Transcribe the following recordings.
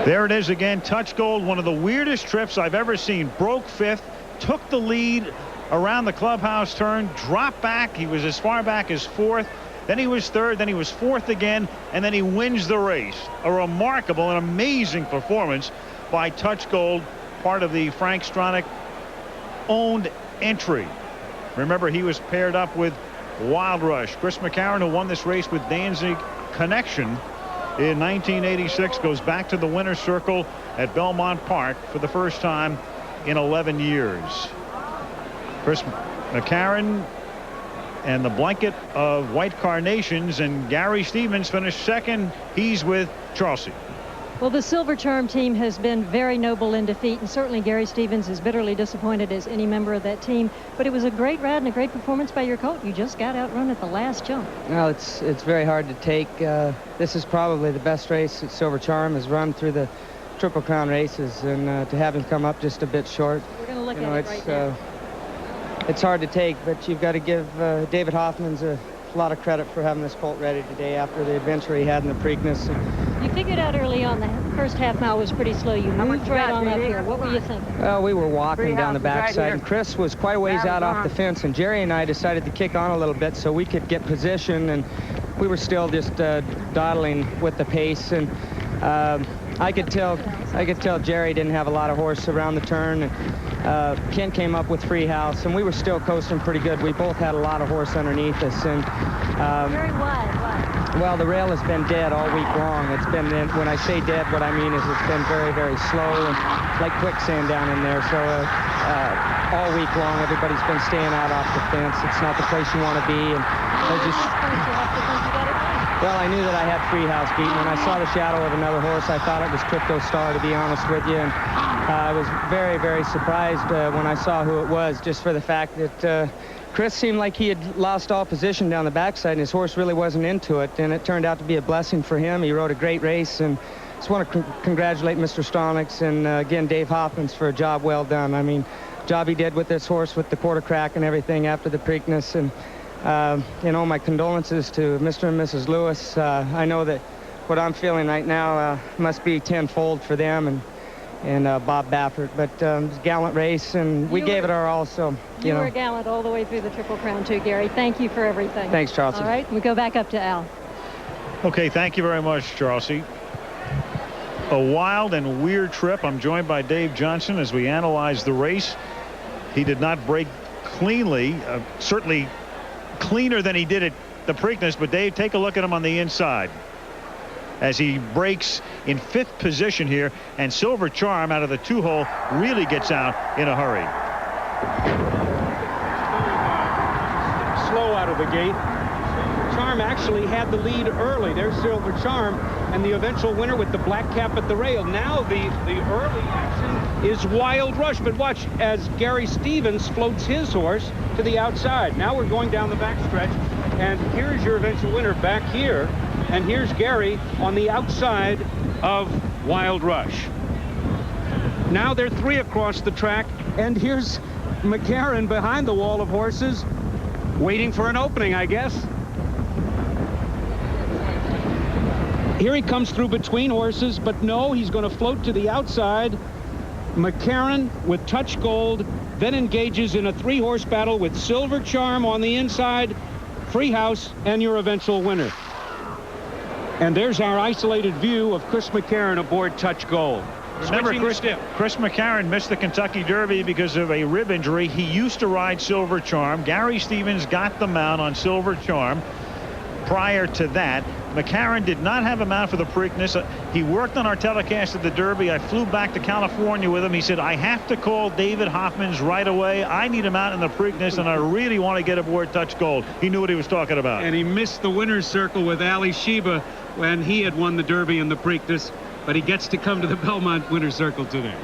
There it is again. Touch Gold, one of the weirdest trips I've ever seen. Broke fifth, took the lead around the clubhouse turn, dropped back. He was as far back as fourth. Then he was third. Then he was fourth again. And then he wins the race. A remarkable and amazing performance by Touch Gold, part of the Frank Stronach owned entry. Remember, he was paired up with Wild Rush. Chris McCarron, who won this race with Danzig Connection in 1986, goes back to the winner's circle at Belmont Park for the first time in 11 years. Chris McCarron and the blanket of white carnations, and Gary Stevens finished second. He's with Chauncey. Well, the Silver Charm team has been very noble in defeat, and certainly Gary Stevens is bitterly disappointed as any member of that team. But it was a great ride and a great performance by your colt. You just got outrun at the last jump. Well, it's very hard to take. This is probably the best race that Silver Charm has run through the Triple Crown races, and to have him come up just a bit short. We're going to look at it right now. It's hard to take, but you've got to give David Hoffman's a lot of credit for having this colt ready today after the adventure he had in the Preakness. You figured out early on the first half mile was pretty slow. You moved right on up here. What were you thinking? Well, we were walking down the backside, and Chris was quite a ways out off the fence, and Jerry and I decided to kick on a little bit so we could get position, and we were still just dawdling with the pace, and I could tell Jerry didn't have a lot of horse around the turn, and Kent came up with Free House, and we were still coasting pretty good. We both had a lot of horse underneath us, and Very wide. well, the rail has been dead all week long. It's been, when I say dead, what I mean is it's been very, very slow and like quicksand down in there. So all week long, everybody's been staying out off the fence. It's not the place you want to be. And I just, well, I knew that I had Free House beaten. When I saw the shadow of another horse, I thought it was Crypto Star, to be honest with you. And I was very, very surprised when I saw who it was, just for the fact that Chris seemed like he had lost all position down the backside, and his horse really wasn't into it, and it turned out to be a blessing for him. He rode a great race, and just want to congratulate Mr. Stronach and again Dave Hoffmans for a job well done. I mean, job he did with this horse with the quarter crack and everything after the Preakness, and you know, my condolences to Mr. and Mrs. Lewis. I know that what I'm feeling right now must be tenfold for them and Bob Baffert, but gallant race, and we gave it our all. So you were gallant all the way through the Triple Crown too, Gary. Thank you for everything. Thanks, Charles. All right, we go back up to Al. Okay, thank you very much, Chauncey. A wild and weird trip. I'm joined by Dave Johnson as we analyze the race. He did not break cleanly, certainly cleaner than he did at the Preakness, but Dave, take a look at him on the inside as he breaks in fifth position here, and Silver Charm out of the two-hole really gets out in a hurry. Slow out of the gate. Charm actually had the lead early. There's Silver Charm and the eventual winner with the black cap at the rail. Now the early action is Wild Rush, but watch as Gary Stevens floats his horse to the outside. Now we're going down the backstretch, and here's your eventual winner back here. And here's Gary on the outside of Wild Rush. Now they're three across the track, and here's McCarron behind the wall of horses, waiting for an opening, I guess. Here he comes through between horses, but no, he's going to float to the outside. McCarron with Touch Gold, then engages in a three-horse battle with Silver Charm on the inside, Free House, and your eventual winner. And there's our isolated view of Chris McCarron aboard Touch Gold. Remember, Chris McCarron missed the Kentucky Derby because of a rib injury. He used to ride Silver Charm. Gary Stevens got the mount on Silver Charm. Prior to that, McCarron did not have a mount for the Preakness. He worked on our telecast of the Derby. I flew back to California with him. He said, I have to call David Hoffmans right away. I need him out in the Preakness, and I really want to get aboard Touch Gold. He knew what he was talking about. And he missed the winner's circle with Ali Sheba when he had won the Derby in the Preakness, but he gets to come to the Belmont winner's circle today.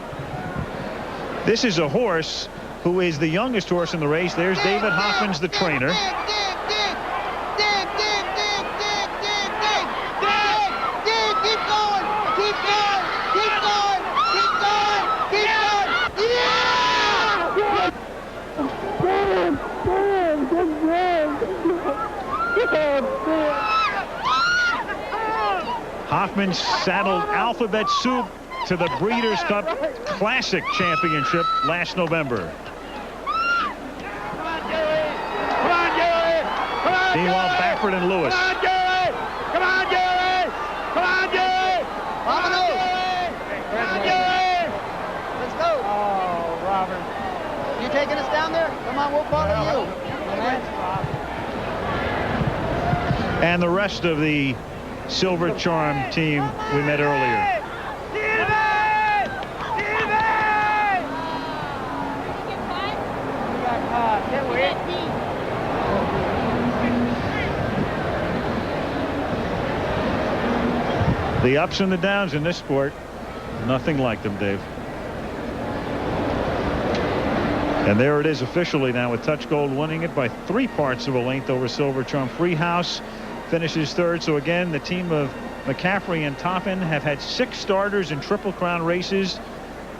This is a horse who is the youngest horse in the race. There's David Hoffmans, the trainer. Hoffman saddled Alphabet Soup to the Breeders' Cup Classic Championship last November. Meanwhile, Baffert and Lewis. Come on, Jerry! Come on, Jerry! Let's go. Oh, Robert. You taking us down there? Come on, we'll follow you. And the rest of the Silver Charm team we met earlier. The ups and the downs in this sport, nothing like them, Dave. And there it is officially now, with Touch Gold winning it by 3 parts of a length over Silver Charm. Freehouse finishes third. So again, the team of McCaffrey and Toppin have had 6 starters in Triple Crown races.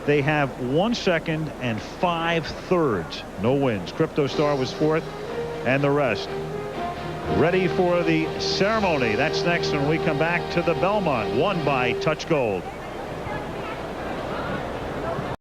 They have 1 second and 5 thirds. No wins. Crypto Star was 4th, and the rest ready for the ceremony. That's next when we come back to the Belmont, won by Touch Gold.